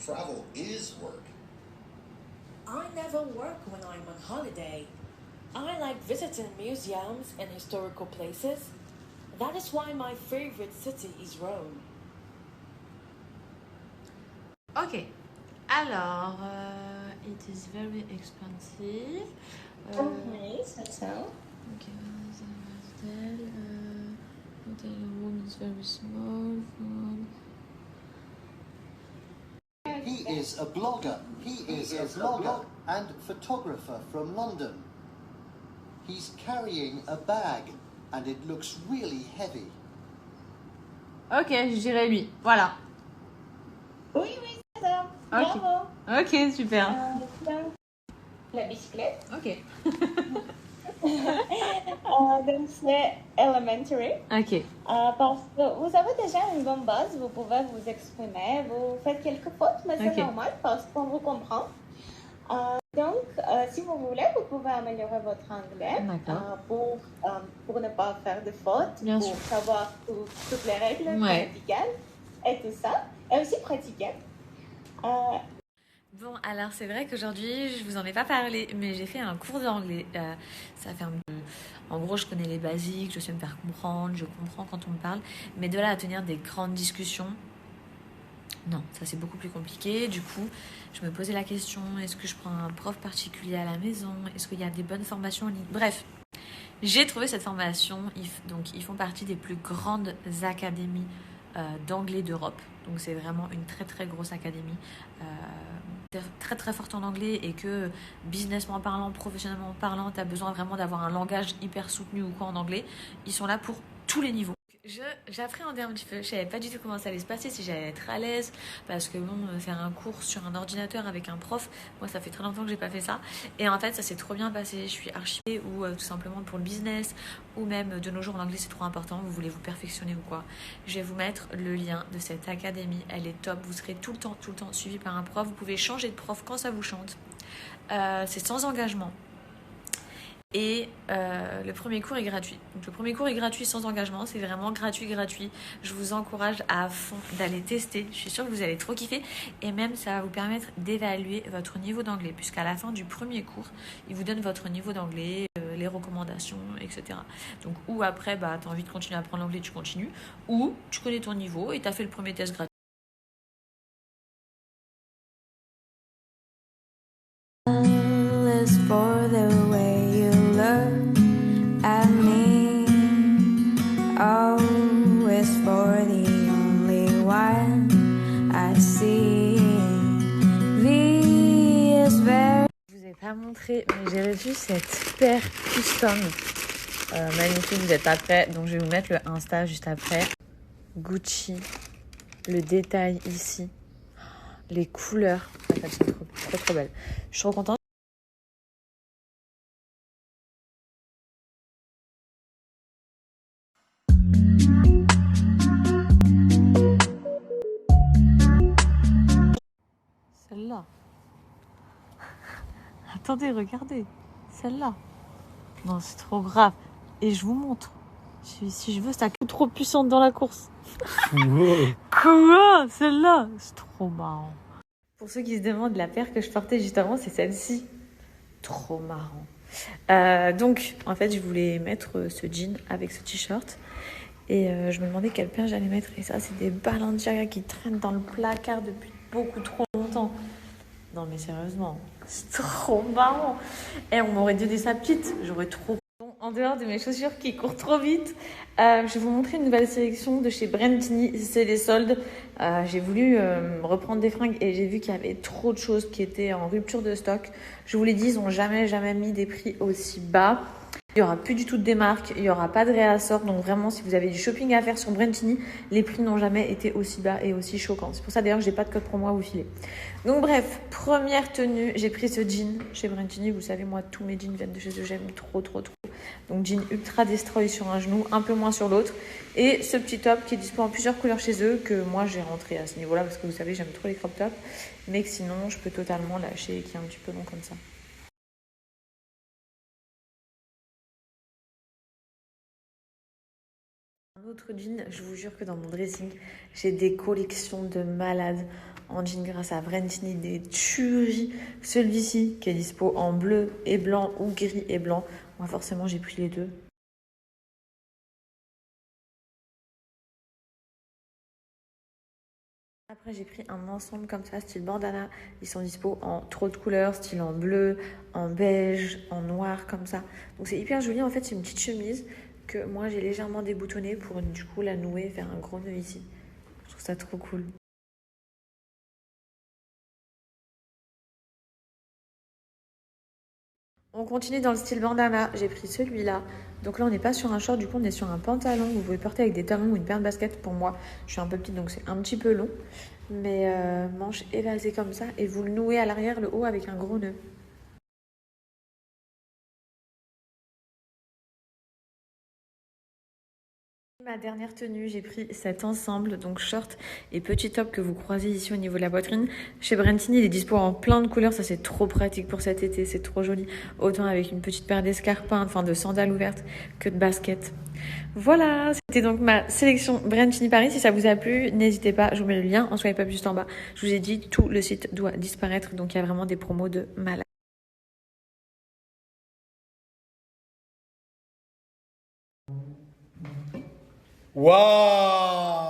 Travel is work. I never work when I'm on holiday. I like visiting museums and historical places. That is why my favorite city is Rome. Ok. Alors, it is very expensive. Nice, that's how. Ok, hotel room is very small. He is a blogger. He is a blogger and photographer from London. He's carrying a bag and it looks really heavy. Ok, je dirais lui. Voilà. Oui, c'est ça. Ok. Bravo. Ok, super. Donc, la bicyclette. Ok. Donc, c'est elementary. Ok. Parce que vous avez déjà une bonne base, vous pouvez vous exprimer, vous faites quelques fautes, mais c'est Ok. normal parce qu'on vous comprend. Donc, si vous voulez, vous pouvez améliorer votre anglais pour ne pas faire de fautes, Bien pour sûr. savoir toutes les règles grammaticales et tout ça, et aussi pratiquer. Bon, alors c'est vrai qu'aujourd'hui, je vous en ai pas parlé, mais j'ai fait un cours d'anglais. Ça fait en gros, je connais les basiques, je sais me faire comprendre, je comprends quand on me parle, mais de là à tenir des grandes discussions, non, ça c'est beaucoup plus compliqué. Du coup, je me posais la question, est-ce que je prends un prof particulier à la maison? Est-ce qu'il y a des bonnes formations en ligne? Bref, j'ai trouvé cette formation. Donc, ils font partie des plus grandes académies d'anglais d'Europe. Donc, c'est vraiment une très très grosse académie. Très très forte en anglais et que businessment parlant, professionnellement parlant, tu as besoin vraiment d'avoir un langage hyper soutenu ou quoi en anglais. Ils sont là pour tous les niveaux. J'appréhendais un petit peu, je savais pas du tout comment ça allait se passer, si j'allais être à l'aise, parce que bon, faire un cours sur un ordinateur avec un prof, moi ça fait très longtemps que j'ai pas fait ça, et en fait ça s'est trop bien passé, je suis archivée ou tout simplement pour le business, ou même de nos jours l'anglais c'est trop important, vous voulez vous perfectionner ou quoi, je vais vous mettre le lien de cette académie, elle est top, vous serez tout le temps suivi par un prof, vous pouvez changer de prof quand ça vous chante, c'est sans engagement. Et le premier cours est gratuit. Donc le premier cours est gratuit sans engagement, c'est vraiment gratuit. Je vous encourage à fond d'aller tester. Je suis sûre que vous allez trop kiffer. Et même ça va vous permettre d'évaluer votre niveau d'anglais. Puisqu'à la fin du premier cours, il vous donne votre niveau d'anglais, les recommandations, etc. Donc ou après, tu as envie de continuer à apprendre l'anglais, tu continues. Ou tu connais ton niveau et tu as fait le premier test gratuit. For the way you look at me, always for the only one I see. V is very... Je vous ai pas montré, mais j'ai reçu cette paire custom magnifique. Vous êtes pas prêts, donc je vais vous mettre le Insta juste après. Gucci, le détail ici, les couleurs, elles sont trop belles. Je suis trop contente. Celle-là. Attendez, regardez. Celle-là. Non, c'est trop grave. Et je vous montre. Si je veux, c'est trop puissante dans la course. Quoi? Celle-là? C'est trop marrant. Pour ceux qui se demandent, la paire que je portais juste avant, c'est celle-ci. Trop marrant. Donc, en fait, je voulais mettre ce jean avec ce t-shirt. Et je me demandais quelle paire j'allais mettre. Et ça, c'est des Balenciaga qui traînent dans le placard depuis beaucoup trop longtemps. Non, mais sérieusement, c'est trop marrant. Et on m'aurait donné sa petite. J'aurais trop... Bon, en dehors de mes chaussures qui courent trop vite, je vais vous montrer une nouvelle sélection de chez Brentini. C'est des soldes. J'ai voulu reprendre des fringues et j'ai vu qu'il y avait trop de choses qui étaient en rupture de stock. Je vous l'ai dit, ils n'ont jamais mis des prix aussi bas. Il n'y aura plus du tout de démarque, il n'y aura pas de réassort. Donc vraiment, si vous avez du shopping à faire sur Brentini, les prix n'ont jamais été aussi bas et aussi choquants. C'est pour ça d'ailleurs que je n'ai pas de code promo à vous filer. Donc bref, première tenue, j'ai pris ce jean chez Brentini. Vous savez, moi, tous mes jeans viennent de chez eux, j'aime trop. Donc jean ultra destroy sur un genou, un peu moins sur l'autre. Et ce petit top qui est disponible en plusieurs couleurs chez eux, que moi j'ai rentré à ce niveau-là parce que vous savez, j'aime trop les crop tops. Mais que sinon, je peux totalement lâcher et qui est un petit peu long comme ça. Un autre jean, je vous jure que dans mon dressing, j'ai des collections de malades en jean grâce à Brentini, des tueries. Celui-ci qui est dispo en bleu et blanc ou gris et blanc. Moi forcément j'ai pris les deux. Après j'ai pris un ensemble comme ça, style bandana. Ils sont dispo en trop de couleurs, style en bleu, en beige, en noir comme ça. Donc c'est hyper joli. En fait c'est une petite chemise que moi j'ai légèrement déboutonnée pour du coup la nouer, faire un gros nœud ici. Je trouve ça trop cool. On continue dans le style bandana. J'ai pris celui-là. Donc là, on n'est pas sur un short, du coup, on est sur un pantalon. Vous pouvez porter avec des talons ou une paire de baskets. Pour moi, je suis un peu petite, donc c'est un petit peu long. Mais manche évasée comme ça. Et vous le nouez à l'arrière, le haut, avec un gros nœud. Ma dernière tenue, j'ai pris cet ensemble, donc short et petit top que vous croisez ici au niveau de la poitrine. Chez Brentini, il est dispo en plein de couleurs, ça c'est trop pratique pour cet été, c'est trop joli. Autant avec une petite paire d'escarpins, enfin de sandales ouvertes que de baskets. Voilà, c'était donc ma sélection Brentini Paris. Si ça vous a plu, n'hésitez pas, je vous mets le lien en swipe up juste en bas. Je vous ai dit, tout le site doit disparaître, donc il y a vraiment des promos de malade. Waouh!